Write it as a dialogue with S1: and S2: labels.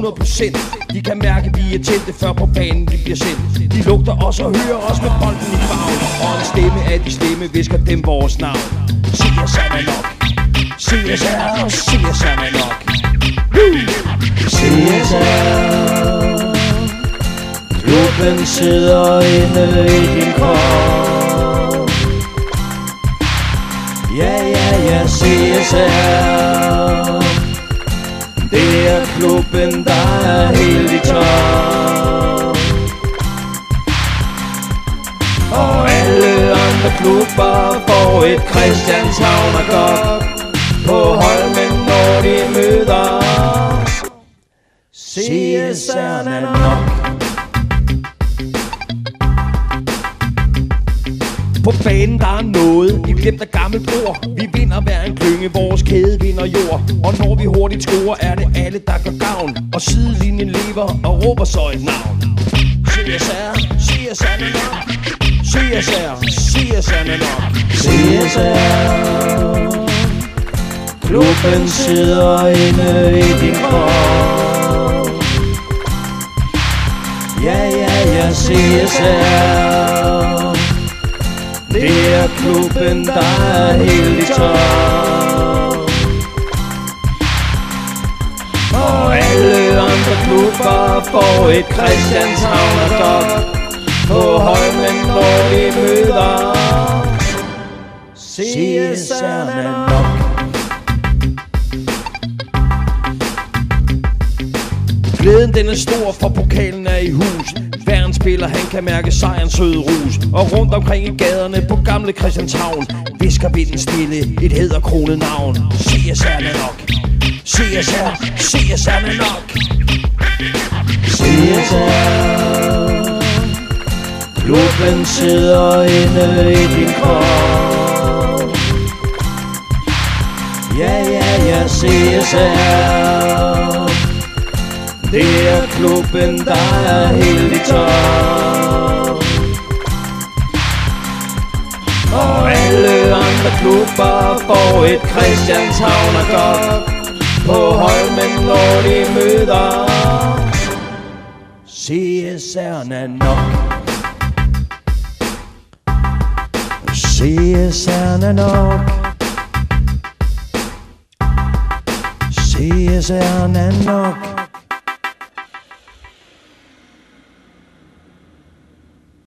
S1: 100%. De kan mærke, vi er tændte før på banen vi bliver sendt. De lugter os og hører os med bolden i farven. Og en stemme af de slemme visker dem vores navn. CSR er nok. CSR, CSR er nok.
S2: CSR, klubben sidder inde i din krop. Ja, ja, ja, CSR, det er klubben, der er helt i top. Og alle andre klubber får et Christianshavner-kop på Holmen, når de møder. CSR'en er nok.
S1: På banen der er noget, I glemt af gammelt ord. Vi vinder hver en klynge, vores kæde vinder jord. Og når vi hurtigt scorer, er det alle, der gør gavn. Og sidelinjen lever og råber så et navn. CSR, CSR er nok. CSR, CSR er nok.
S2: CSR, klubben sidder inde i din krop. Ja, ja, ja, CSR, det er klubben, der er helt i top. Og alle andre klubber får et Christianshavner-kop på Holmen, når vi møder. CSR'en er nok.
S1: Glæden den er stor, for pokalen er i hus. Hver en spiller, han kan mærke sejrens søde rus. Og rundt omkring i gaderne på gamle Christianshavn visker vinden stille et hæderkronet navn. CSR er nok. CSR, CSR er nok.
S2: CSR, klubben sidder inde i din krop. Ja, ja, ja, CSR, det er klubben, der er helt i top. Og alle andre klubber får et Christianshavner-kop på Holmen, når de møder. CSR'en er nok. CSR'en er nok. CSR'en er nok.